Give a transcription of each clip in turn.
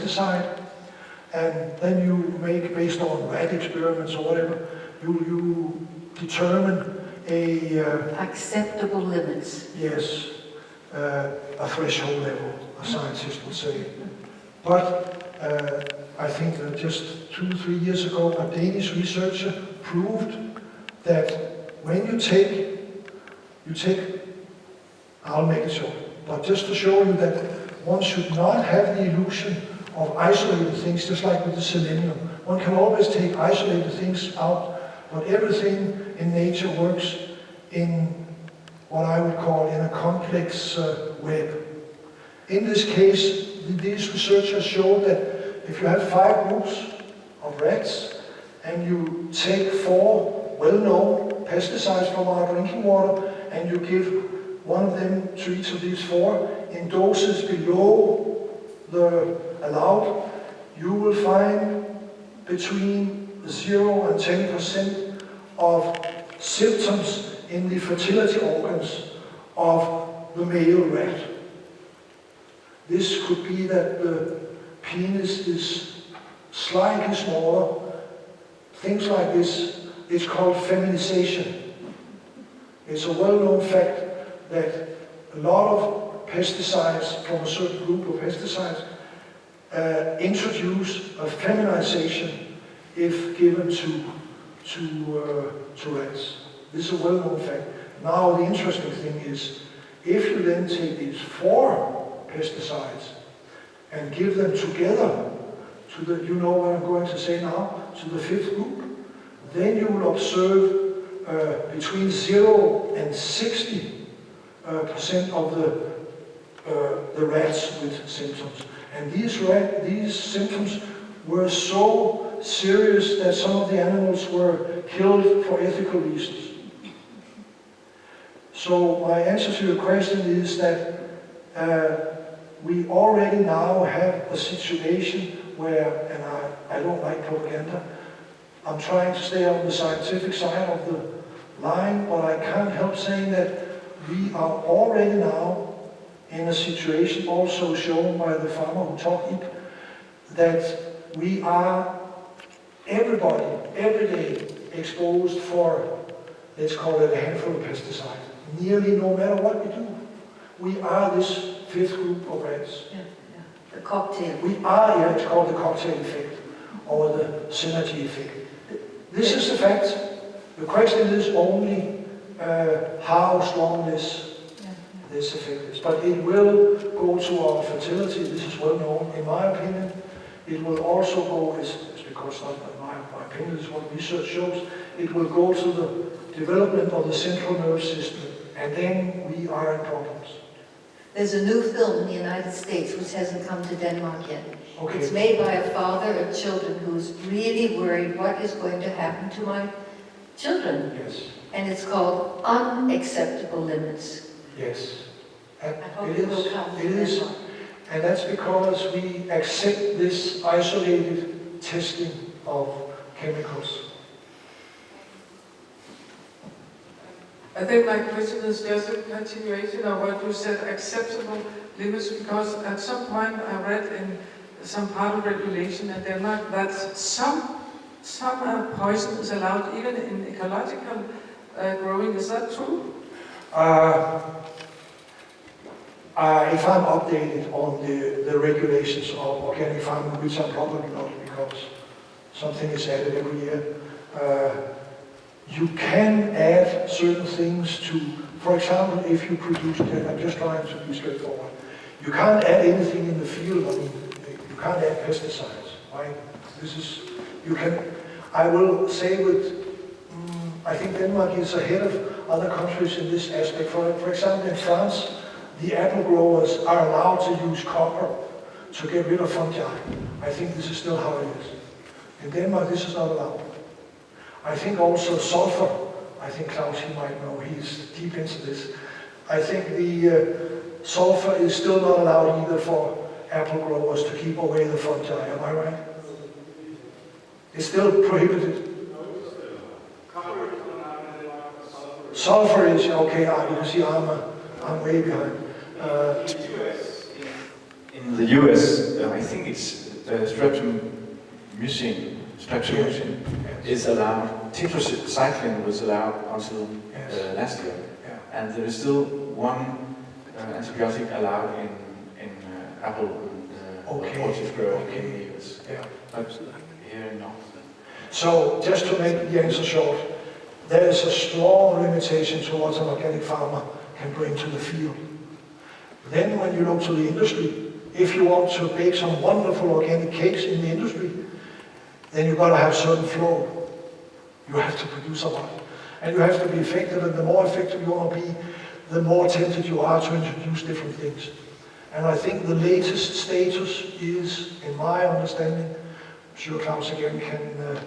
pesticide, and then you make, based on rat experiments or whatever, you determine acceptable limits. Yes, a threshold level, a scientist would say. But I think that just 2-3 years ago, a Danish researcher proved that when you take, I'll make it short, but just to show you that one should not have the illusion of isolated things, just like with the selenium. One can always take isolated things out, but everything in nature works in what I would call in a complex web. In this case, these researchers showed that if you have 5 groups of rats and you take 4 well-known pesticides from our drinking water and you give one of them to each of these 4 in doses below the allowed, you will find between 0 and 10% of symptoms in the fertility organs of the male rat. This could be that the penis is slightly smaller, things like this. It's called feminization. It's a well-known fact that a lot of pesticides from a certain group of pesticides introduce a feminization if given to rats. This is a well-known fact. Now the interesting thing is, if you then take these 4 pesticides and give them together to the, you know what I'm going to say now, to the 5th group, then you will observe between 0 and 60% of the rats with symptoms. And these symptoms were so serious that some of the animals were killed for ethical reasons. So my answer to your question is that we already now have a situation where, and I don't like propaganda, I'm trying to stay on the scientific side of the line, but I can't help saying that we are already now in a situation also shown by the farmer who talked, that we are, everybody, every day exposed for, let's call it a handful of pesticides. Nearly no matter what we do. We are this 5th group of rats. Yeah. The cocktail. We are, it's called the cocktail effect, or the synergy effect. This is the fact. The question is only how strong this effect is. But it will go to our fertility, this is well known. In my opinion, it will also go, it's because not my opinion, is what research shows, it will go to the development of the central nervous system, and then we are in problems. There's a new film in the United States which hasn't come to Denmark yet. Okay. It's made by a father of children who's really worried what is going to happen to my children. Yes. And it's called Unacceptable Limits. Yes. And I hope it will come to Denmark. And that's because we accept this isolated testing of chemicals. I think my question is just a continuation of what you said, acceptable limits, because at some point I read in some part of regulation in Denmark that some poison is allowed even in ecological growing. Is that true? If I'm updated on the regulations of organic farming, which I'm probably not, because something is added every year, you can add certain things to, for example, if you produce, I'm just trying to be straightforward, you can't add anything in the field. I mean, you can't add pesticides, right? This is, you can, I will say with, I think Denmark is ahead of other countries in this aspect. For example, in France, the apple growers are allowed to use copper to get rid of fungi. I think this is still how it is. In Denmark, this is not allowed. I think also sulfur, I think Klaus, he might know, he's deep into this. I think the sulfur is still not allowed either for apple growers to keep away the fungi, am I right? It's still prohibited. Sulfur is, okay, you can see I'm way behind. In the US, I think it's streptomycin is allowed. Tetracycline was allowed until last year, and there is still one antibiotic allowed in apple and orchard growing in the US. But here no. So just to make the answer short, there is a strong limitation to what an organic farmer can bring to the field. Then when you look to the industry, if you want to bake some wonderful organic cakes in the industry, then you've got to have certain flow. You have to produce a lot. And you have to be effective, and the more effective you want to be, the more tempted you are to introduce different things. And I think the latest status is, in my understanding, I'm sure Klaus again can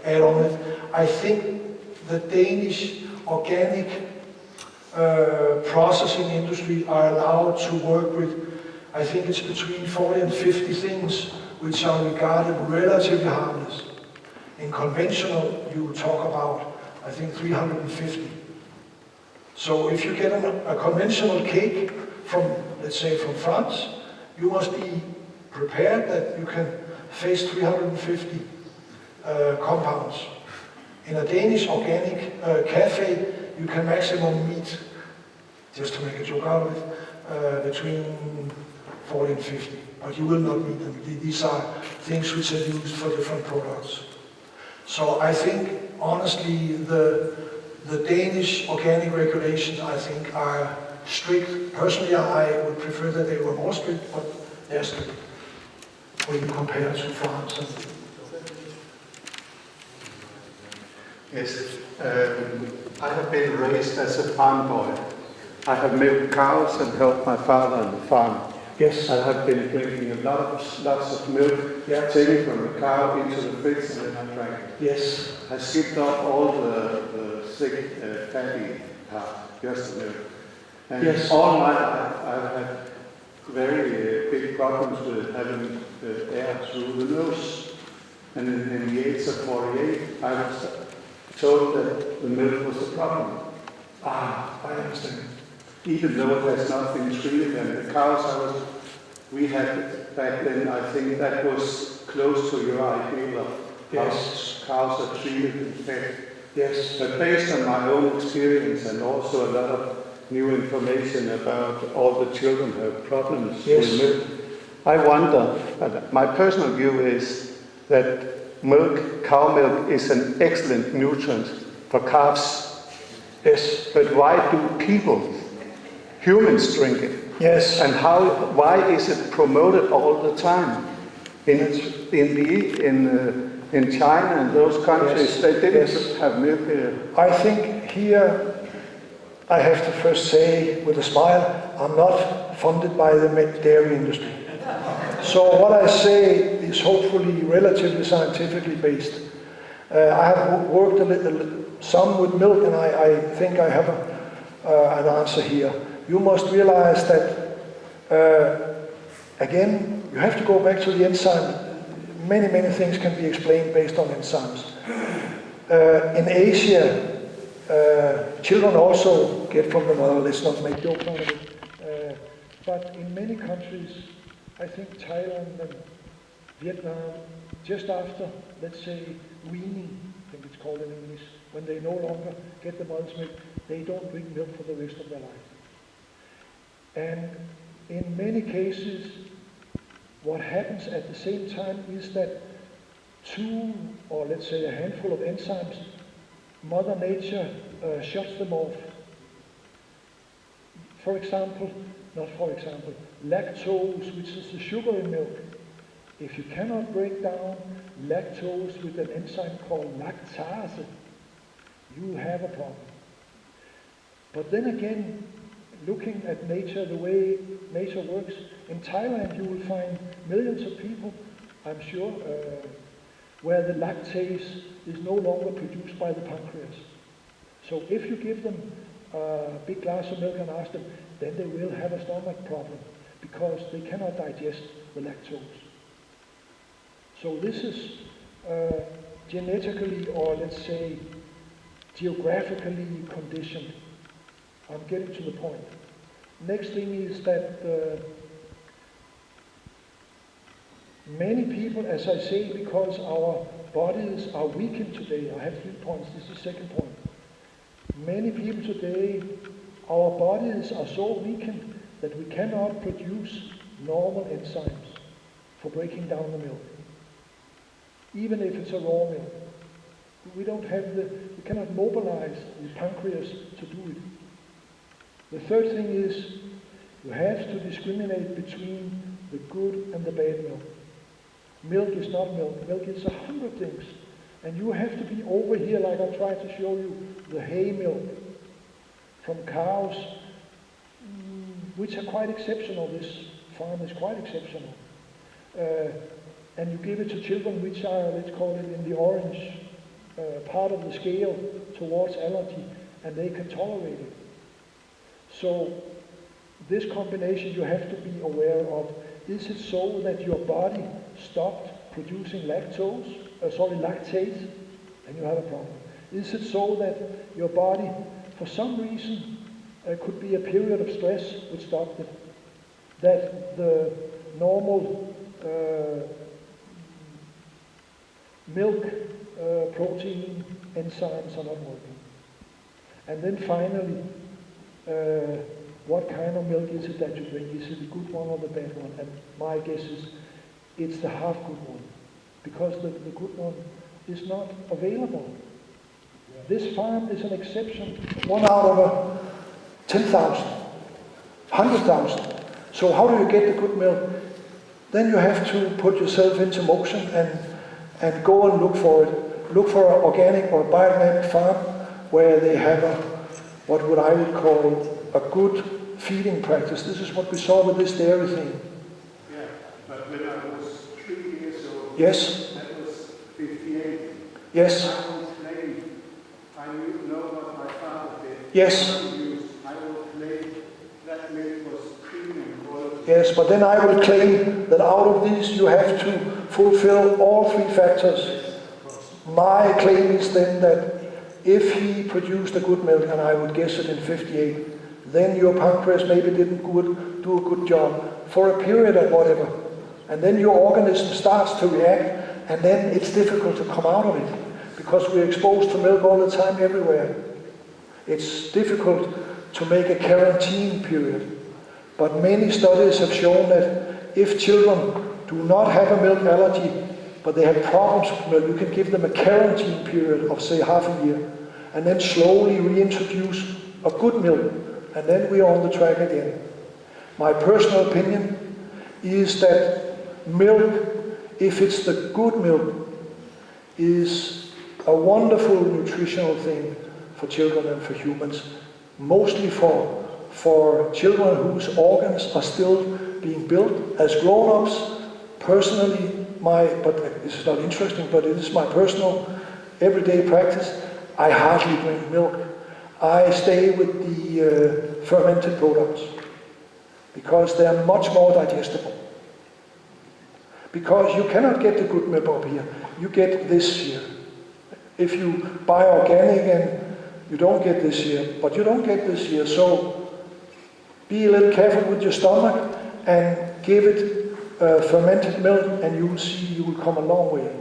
add on it, I think the Danish organic processing industry are allowed to work with, I think it's between 40 and 50 things which are regarded relatively harmless. In conventional, you talk about, I think, 350. So if you get a conventional cake from, let's say, from France, you must be prepared that you can face 350 compounds. In a Danish organic cafe, you can maximum meet, just to make a joke out of it, between 40 and 50. But you will not meet them. These are things which are used for different products. So I think, honestly, the Danish organic regulations, I think, are strict. Personally, I would prefer that they were more strict, but they're strict when you compare to France. Yes, I have been raised as a farm boy. I have milked cows and helped my father on the farm. Yes. I have been drinking lots of milk, taken from the cow into the fridge and then I drank it. Yes. I skipped off all the thick, fatty part, just the milk. And all my life I've had very big problems with having air through the nose. And in the age of 48, I was told that the milk was a problem. I understand. Even though it has not been treated, and the cows we had back then, I think that was close to your idea of how cows are treated and fed. Yes. But based on my own experience and also a lot of new information about all the children who have problems with milk, I wonder, my personal view is that cow milk is an excellent nutrient for calves. Yes. But why do humans drink it? Yes. And why is it promoted all the time? In China and those countries, they didn't have milk here. I think here, I have to first say with a smile, I'm not funded by the dairy industry. So what I say is hopefully relatively scientifically based. I have worked some with milk, and I think I have an answer here. You must realize that, again, you have to go back to the enzyme. Many things can be explained based on enzymes. In Asia, children also get from the mother, let's not make jokes out of it. But in many countries, I think Thailand and Vietnam, just after, let's say, weaning, I think it's called in English, when they no longer get the mother's milk, they don't drink milk for the rest of their life. And in many cases, what happens at the same time is that two, or let's say a handful of enzymes, Mother Nature shuts them off. Lactose, which is the sugar in milk. If you cannot break down lactose with an enzyme called lactase, you have a problem. But then again, looking at nature, the way nature works, in Thailand you will find millions of people, I'm sure, where the lactase is no longer produced by the pancreas. So if you give them a big glass of milk and ask them, then they will have a stomach problem because they cannot digest the lactose. So this is genetically, or let's say geographically conditioned. I'm getting to the point. Next thing is that Many people, as I say, because our bodies are weakened today, I have 3 points, this is the second point. Many people today, our bodies are so weakened that we cannot produce normal enzymes for breaking down the milk. Even if it's a raw milk. We cannot mobilize the pancreas to do it. The third thing is, you have to discriminate between the good and the bad milk. Milk is not milk. Milk is 100 things. And you have to be over here, like I tried to show you, the hay milk from cows, which are quite exceptional. This farm is quite exceptional. And you give it to children which are, let's call it, in the orange part of the scale towards allergy, and they can tolerate it. So this combination you have to be aware of. Is it so that your body stopped producing lactase? Then you have a problem. Is it so that your body, for some reason, could be a period of stress which stopped it? That the normal milk protein enzymes are not working. And then finally, what kind of milk is it that you drink? Is it the good one or the bad one? And my guess is it's the half good one, because the good one is not available. This farm is an exception. 1 out of 10,000, 100,000. So how do you get the good milk? Then you have to put yourself into motion and go and look for it. Look for an organic or biodynamic farm where they have what I would call a good feeding practice. This is what we saw with this dairy thing. Yeah, but when I was 3 years old, yes, that was 58. Yes. I would claim, I know what my father did. Yes. I would claim that milk was premium quality. Yes, but then I will claim that out of these you have to fulfill all 3 factors. My claim is then that if he produced a good milk, and I would guess it in 58, then your pancreas maybe didn't do a good job for a period or whatever. And then your organism starts to react, and then it's difficult to come out of it, because we're exposed to milk all the time everywhere. It's difficult to make a quarantine period. But many studies have shown that if children do not have a milk allergy, but they have problems with milk, you can give them a quarantine period of, say, half a year, and then slowly reintroduce a good milk, and then we are on the track again. My personal opinion is that milk, if it's the good milk, is a wonderful nutritional thing for children and for humans, mostly for children whose organs are still being built. As grown-ups, personally, but this is not interesting, but it is my personal everyday practice, I hardly drink milk. I stay with the fermented products, because they are much more digestible. Because you cannot get the good milk up here, you get this here. If you buy organic, and you don't get this here, but you don't get this here, so be a little careful with your stomach and give it fermented milk, and you will see you will come a long way.